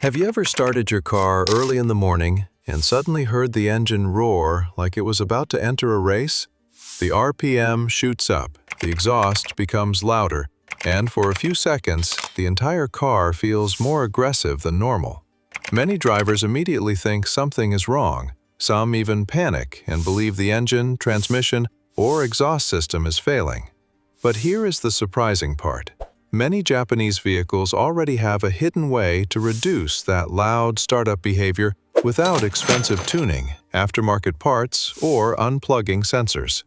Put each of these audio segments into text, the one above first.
Have you ever started your car early in the morning and suddenly heard the engine roar like it was about to enter a race? The RPM shoots up, the exhaust becomes louder, and for a few seconds, the entire car feels more aggressive than normal. Many drivers immediately think something is wrong. Some even panic and believe the engine, transmission, or exhaust system is failing. But here is the surprising part. Many Japanese vehicles already have a hidden way to reduce that loud startup behavior without expensive tuning, aftermarket parts, or unplugging sensors.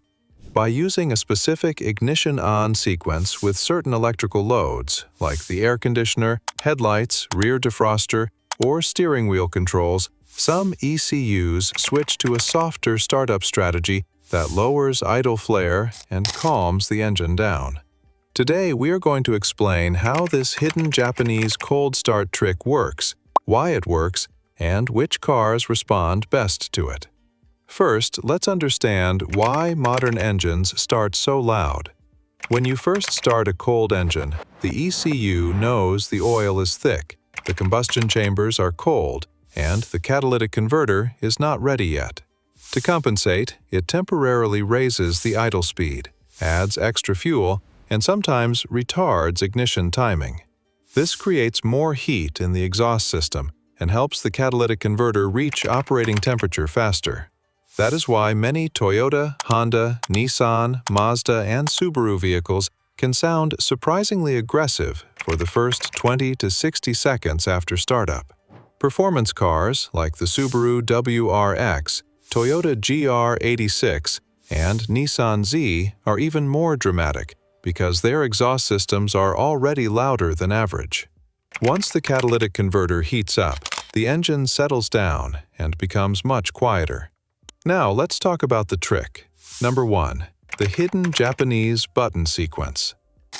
By using a specific ignition-on sequence with certain electrical loads, like the air conditioner, headlights, rear defroster, or steering wheel controls, some ECUs switch to a softer startup strategy that lowers idle flare and calms the engine down. Today, we are going to explain how this hidden Japanese cold start trick works, why it works, and which cars respond best to it. First, let's understand why modern engines start so loud. When you first start a cold engine, the ECU knows the oil is thick, the combustion chambers are cold, and the catalytic converter is not ready yet. To compensate, it temporarily raises the idle speed, adds extra fuel, and sometimes retards ignition timing. This creates more heat in the exhaust system and helps the catalytic converter reach operating temperature faster. That is why many Toyota, Honda, Nissan, Mazda, and Subaru vehicles can sound surprisingly aggressive for the first 20 to 60 seconds after startup. Performance cars like the Subaru WRX, Toyota GR86, and Nissan Z are even more dramatic, because their exhaust systems are already louder than average. Once the catalytic converter heats up, the engine settles down and becomes much quieter. Now let's talk about the trick. Number 1. The hidden Japanese button sequence.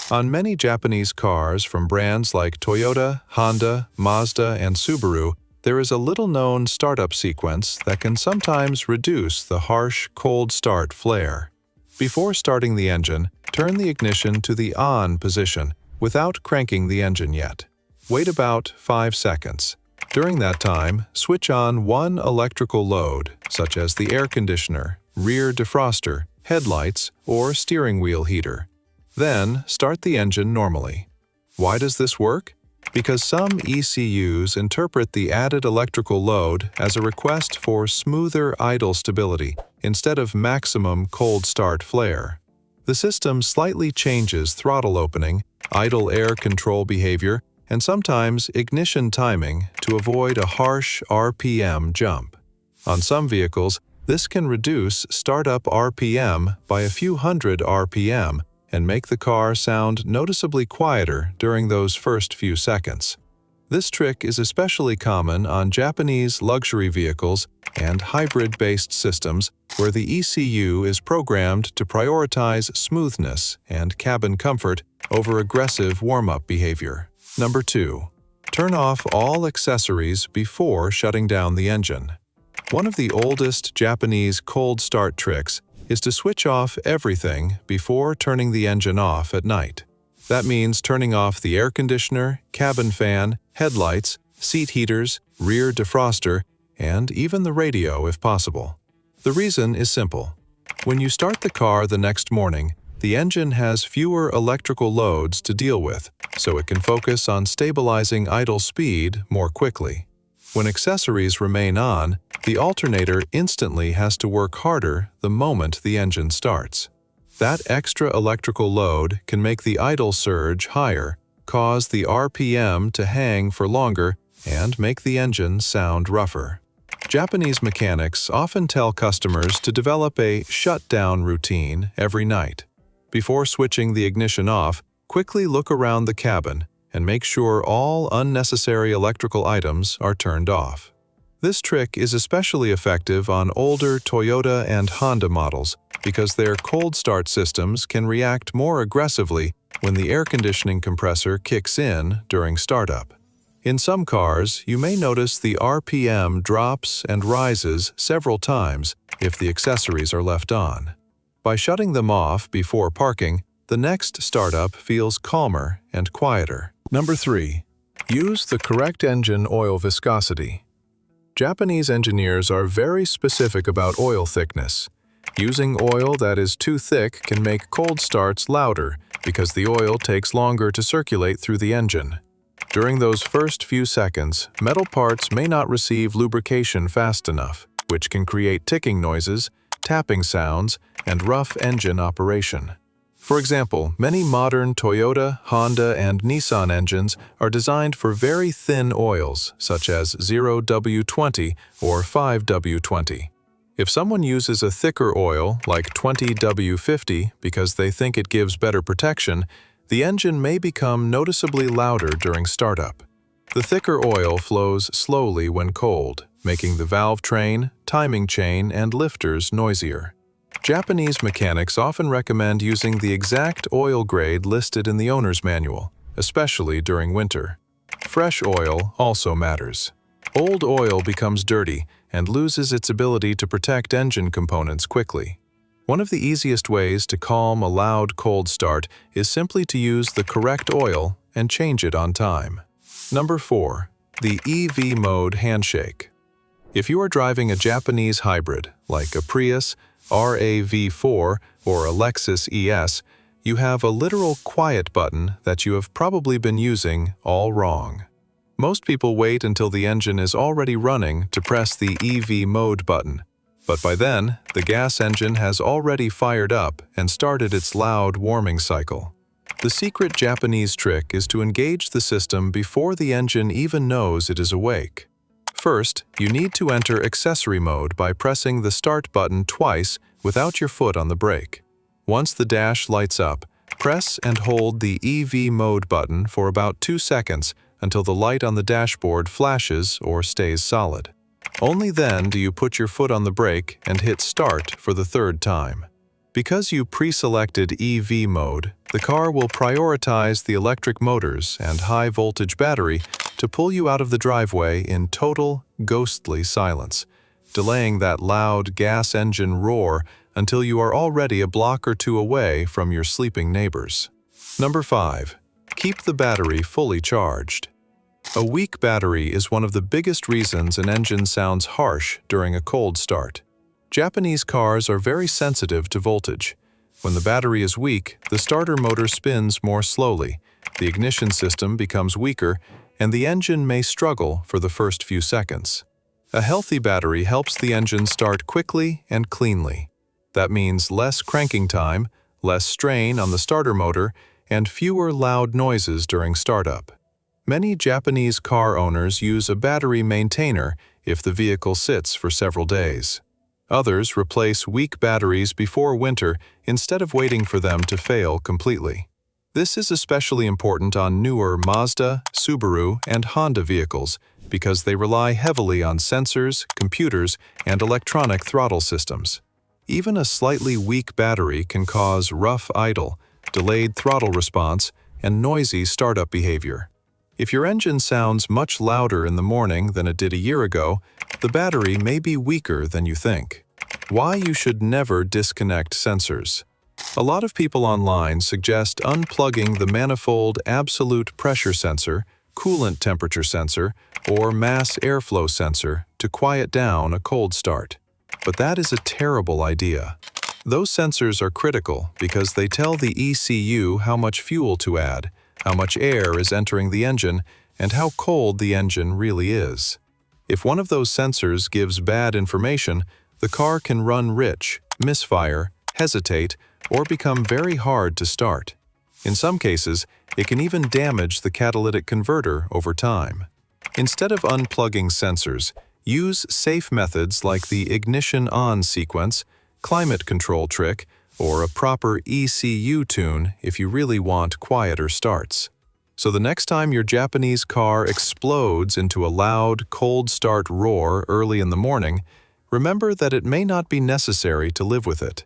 On many Japanese cars from brands like Toyota, Honda, Mazda, and Subaru, there is a little-known startup sequence that can sometimes reduce the harsh cold start flare. Before starting the engine, turn the ignition to the on position without cranking the engine yet. Wait about 5 seconds. During that time, switch on one electrical load, such as the air conditioner, rear defroster, headlights, or steering wheel heater. Then, start the engine normally. Why does this work? Because some ECUs interpret the added electrical load as a request for smoother idle stability instead of maximum cold start flare. The system slightly changes throttle opening, idle air control behavior, and sometimes ignition timing to avoid a harsh RPM jump. On some vehicles, this can reduce startup RPM by a few hundred RPM and make the car sound noticeably quieter during those first few seconds. This trick is especially common on Japanese luxury vehicles and hybrid-based systems where the ECU is programmed to prioritize smoothness and cabin comfort over aggressive warm-up behavior. Number 2. Turn off all accessories before shutting down the engine. One of the oldest Japanese cold start tricks is to switch off everything before turning the engine off at night. That means turning off the air conditioner, cabin fan, headlights, seat heaters, rear defroster, and even the radio if possible. The reason is simple. When you start the car the next morning, the engine has fewer electrical loads to deal with, so it can focus on stabilizing idle speed more quickly. When accessories remain on, the alternator instantly has to work harder the moment the engine starts. That extra electrical load can make the idle surge higher, cause the RPM to hang for longer, and make the engine sound rougher. Japanese mechanics often tell customers to develop a shutdown routine every night. Before switching the ignition off, quickly look around the cabin and make sure all unnecessary electrical items are turned off. This trick is especially effective on older Toyota and Honda models because their cold start systems can react more aggressively when the air conditioning compressor kicks in during startup. In some cars, you may notice the RPM drops and rises several times if the accessories are left on. By shutting them off before parking, the next startup feels calmer and quieter. Number 3. Use the correct engine oil viscosity. Japanese engineers are very specific about oil thickness. Using oil that is too thick can make cold starts louder because the oil takes longer to circulate through the engine. During those first few seconds, metal parts may not receive lubrication fast enough, which can create ticking noises, tapping sounds, and rough engine operation. For example, many modern Toyota, Honda, and Nissan engines are designed for very thin oils, such as 0W20 or 5W20. If someone uses a thicker oil, like 20W50, because they think it gives better protection, the engine may become noticeably louder during startup. The thicker oil flows slowly when cold, making the valve train, timing chain, and lifters noisier. Japanese mechanics often recommend using the exact oil grade listed in the owner's manual, especially during winter. Fresh oil also matters. Old oil becomes dirty and loses its ability to protect engine components quickly. One of the easiest ways to calm a loud cold start is simply to use the correct oil and change it on time. Number 4. The EV mode handshake. If you are driving a Japanese hybrid, like a Prius, RAV4, or a Lexus ES, you have a literal quiet button that you have probably been using all wrong. Most people wait until the engine is already running to press the EV mode button, but by then, the gas engine has already fired up and started its loud warming cycle. The secret Japanese trick is to engage the system before the engine even knows it is awake. First, you need to enter accessory mode by pressing the start button twice without your foot on the brake. Once the dash lights up, press and hold the EV mode button for about 2 seconds until the light on the dashboard flashes or stays solid. Only then do you put your foot on the brake and hit start for the 3rd time. Because you pre-selected EV mode, the car will prioritize the electric motors and high-voltage battery to pull you out of the driveway in total, ghostly silence, delaying that loud gas engine roar until you are already a block or 2 away from your sleeping neighbors. Number 5. Keep the battery fully charged. A weak battery is one of the biggest reasons an engine sounds harsh during a cold start. Japanese cars are very sensitive to voltage. When the battery is weak, the starter motor spins more slowly, the ignition system becomes weaker, and the engine may struggle for the first few seconds. A healthy battery helps the engine start quickly and cleanly. That means less cranking time, less strain on the starter motor, and fewer loud noises during startup. Many Japanese car owners use a battery maintainer if the vehicle sits for several days. Others replace weak batteries before winter instead of waiting for them to fail completely. This is especially important on newer Mazda, Subaru, and Honda vehicles because they rely heavily on sensors, computers, and electronic throttle systems. Even a slightly weak battery can cause rough idle, delayed throttle response, and noisy startup behavior. If your engine sounds much louder in the morning than it did a year ago, the battery may be weaker than you think. Why you should never disconnect sensors. A lot of people online suggest unplugging the manifold absolute pressure sensor, coolant temperature sensor, or mass airflow sensor to quiet down a cold start. But that is a terrible idea. Those sensors are critical because they tell the ECU how much fuel to add, how much air is entering the engine, and how cold the engine really is. If one of those sensors gives bad information, the car can run rich, misfire, hesitate, or become very hard to start. In some cases, it can even damage the catalytic converter over time. Instead of unplugging sensors, use safe methods like the ignition on sequence, climate control trick, or a proper ECU tune if you really want quieter starts. So the next time your Japanese car explodes into a loud, cold start roar early in the morning, remember that it may not be necessary to live with it.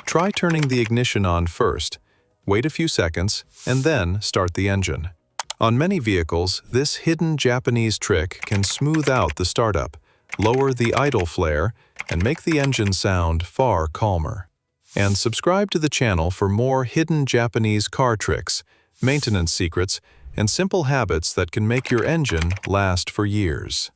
Try turning the ignition on first, wait a few seconds, and then start the engine. On many vehicles, this hidden Japanese trick can smooth out the startup, lower the idle flare, and make the engine sound far calmer. And subscribe to the channel for more hidden Japanese car tricks, maintenance secrets, and simple habits that can make your engine last for years.